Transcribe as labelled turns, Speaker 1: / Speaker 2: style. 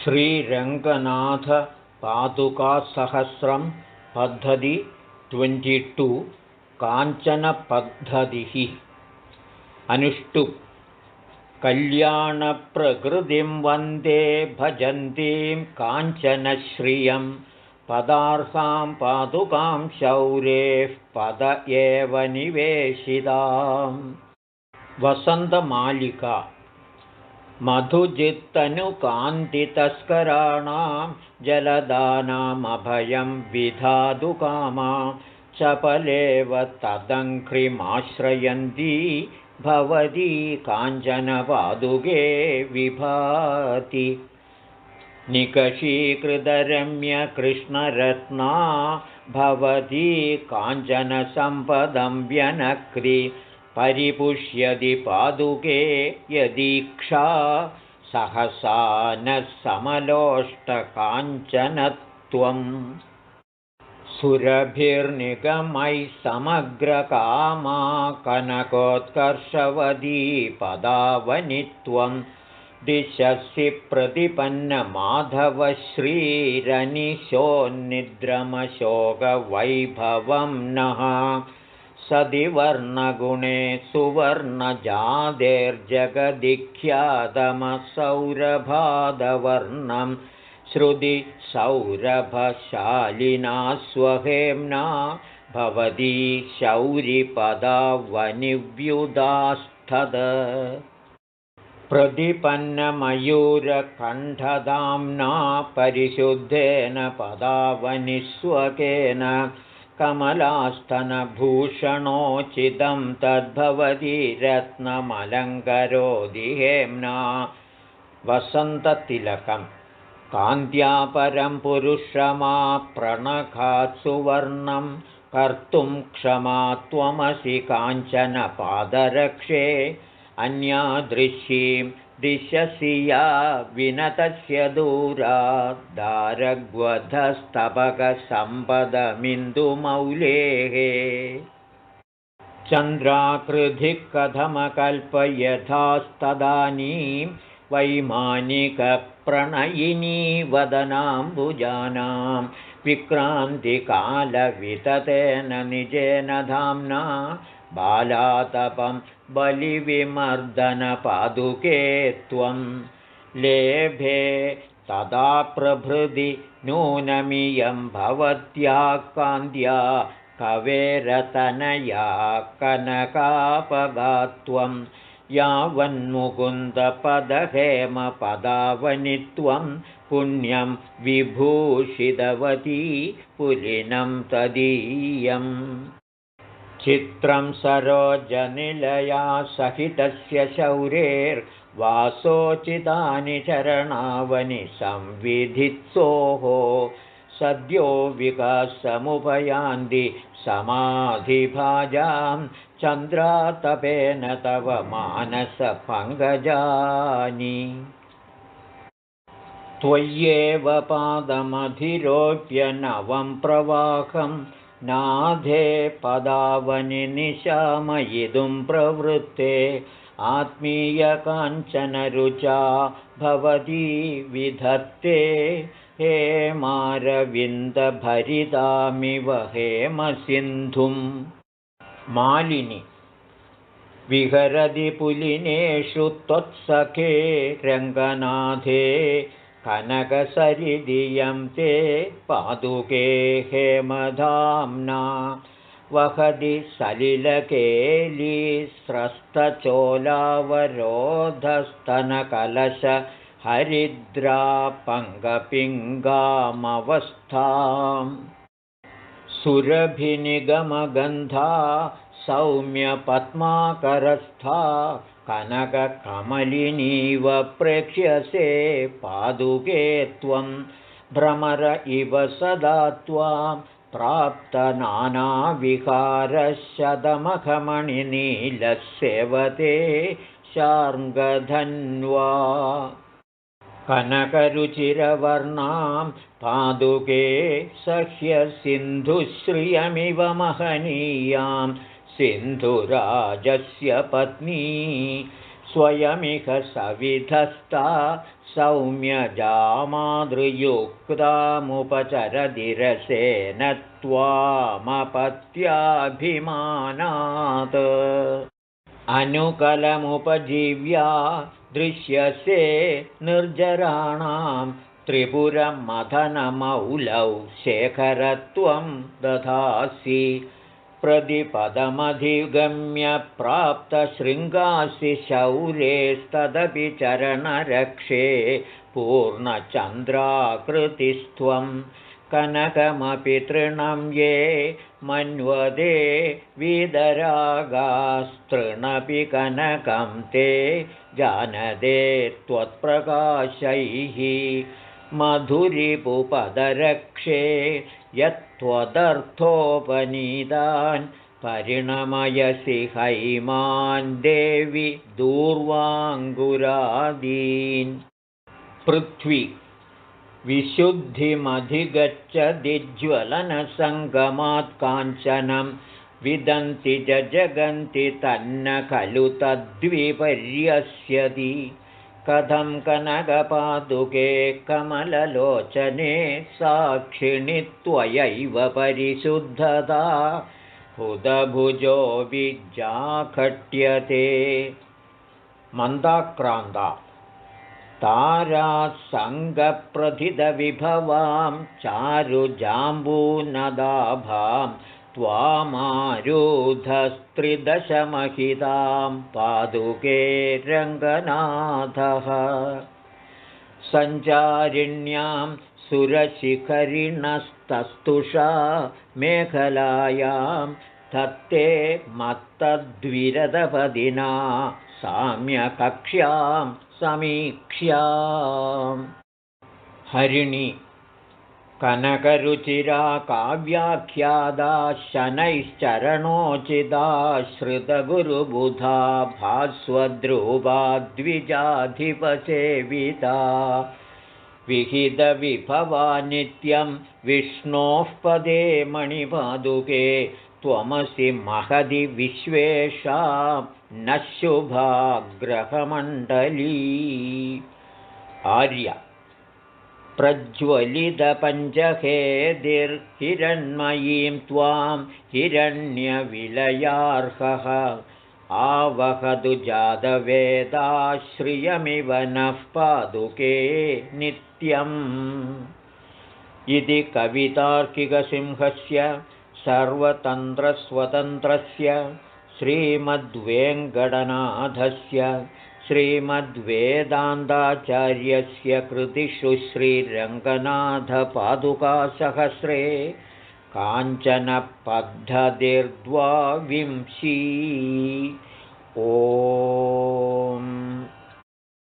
Speaker 1: श्रीरङ्गनाथ पादुकासहस्रं पद्धति 22 काञ्चनपद्धतिः अनुष्टुप् कल्याणप्रकृतिं वन्दे भजन्तीं काञ्चनश्रियं पदार्हां पादुकां शौरेः पद एव निवेशिताम् वसन्तमालिका मधुजित्तनुकान्तितस्कराणां जलदानामभयं विधातुकामा चपलेव तदङ्घ्रिमाश्रयन्ती भवती काञ्चनपादुके विभाति निकषीकृतरम्यकृष्णरत्ना भवती काञ्चनसम्पदं व्यनक्रि परिपुष्यति पादुके यदीक्षा सहसा न समलोष्टकाञ्चनत्वम् सुरभिर्निगमैः समग्रकामा कनकोत्कर्षवती पदावनित्वं दिशसि प्रतिपन्नमाधवश्रीरनिशोन्निद्रमशोकवैभवं नः सदिवर्णगुणे सुवर्णजादेर्जगदिख्यातमसौरभादवर्णं श्रुतिसौरभशालिना स्वहेम्ना भवती शौरिपदावनिव्युदास्तद प्रतिपन्नमयूरकण्ठधाम्ना परिशुद्धेन पदावनिस्वकेन कमलास्तनभूषणोचितं तद्भवती रत्नमलङ्करोति हेम्ना वसन्ततिलकं कान्त्यापरं पुरुषमाप्रणखात् सुवर्णं कर्तुं क्षमा त्वमसि काञ्चनपादरक्षे अन्यादृशीं दिशसि या विनतस्य दूरात् दारग्वधस्तबकसम्पदमिन्दुमौलेः चन्द्राकृधिः कथमकल्पयथास्तदानीं वैमानिकप्रणयिनी वदनाम्बुजानां विक्रान्तिकालविततेन निजेन धाम्ना बालातपं बलिविमर्दनपादुके त्वं लेभे तदा प्रभृति नूनमियं भवत्या कान्त्या कवेरतनया कनकापगात्वं यावन्मुकुन्दपदहेमपदावनित्वं पुण्यं विभूषितवती पुलिनं तदीयम् चित्रं सरोजनिलया सहितस्य शौरेर्वासोचितानि चरणावनि संविधित्सोः सद्यो विकासमुपयान्ति समाधिभाजां चन्द्रातपेन तव मानसपङ्कजानि त्वय्येव पादमधिरोप्य नवं प्रवाहं नाधे पदावनि निशामयितुं प्रवृत्ते आत्मीयकाञ्चनरुचा भवती विधत्ते हेमारविन्दभरितामिव हेमसिन्धुं मालिनी विहरति पुलिनेषु त्वत्सखे रङ्गनाथे कनकसरिदियं ते पादुके हेमधाम्ना वहति सलिलकेलीस्रस्तचोलावरोधस्तनकलश हरिद्रापङ्गपिङ्गामवस्थां सुरभिनिगमगन्धा सौम्यपद्माकरस्था कनककमलिनीव प्रेक्ष्यसे पादुके त्वं भ्रमर इव सदा त्वां प्राप्तनानाविहारशतमखमणिनीलसेवते शार्ङ्गधन्वा कनकरुचिरवर्णां पादुके सह्यसिन्धुश्रियमिव महनीयां सिन्धुराजस्य पत्नी स्वयमिह सविधस्ता सौम्यजामादृयुक्तामुपचरदिरसेन त्वामपत्याभिमानात् अनुकलमुपजीव्या दृश्यसे निर्जराणां त्रिपुरमथनमौलौ शेखरत्वं दधासि प्रतिपदमधिगम्य प्राप्तशृङ्गासि शौरेस्तदपि चरणरक्षे पूर्णचन्द्राकृतिस्त्वं कनकमपि तृणं ये मन्वदे वीदरागास्तृणपि कनकं ते जानदे त्वत्प्रकाशैः मधुरिपुपदरक्षे यत्त्वदर्थोपनीतान् परिणमयसि हैमान् देवि दूर्वाङ्गुरादीन् पृथ्वी विशुद्धिमधिगच्छदिज्वलनसङ्गमात् काञ्चनं विदन्ति जगन्ति तन्न खलु तद्विपर्यस्यति कथं कनकपादुके कमललोचने साक्षिणि त्वयैव परिशुद्धता हुदभुजो विजाखट्यते मन्दाक्रान्ता तारासङ्गप्रथितविभवां चारुजाम्बूनदाभां त्वामारुधस्त्रिदशमहितां पादुके रङ्गनाथः सञ्चारिण्यां सुरशिखरिणस्तस्तुषा मेखलायां तत्ते मत्तद्विरदपदिना साम्यकक्ष्यां समीक्ष्याम् हरिणी कनकरुचिरा काव्याख्यादा शनैश्चरणोचिता श्रुतगुरुबुधा भास्वद्रूपा द्विजाधिपसेविता विहितविभवा नित्यं विष्णोः पदे मणिपादुके त्वमसि महदि विश्वेषां न शुभा ग्रहमण्डली आर्य प्रज्वलितपञ्चहेदिर्हिरण्मयीं त्वां हिरण्यविलयार्हः आवहतु जातवेदाश्रियमिव नः पादुके नित्यम् इति कवितार्किकसिंहस्य सर्वतन्त्रस्वतन्त्रस्य श्रीमद्वेङ्कटनाथस्य श्रीमद्वेदान्ताचार्यस्य कृतिषु श्रीरङ्गनाथपादुकासहस्रे काञ्चनपद्धतिर्द्वाविंशी।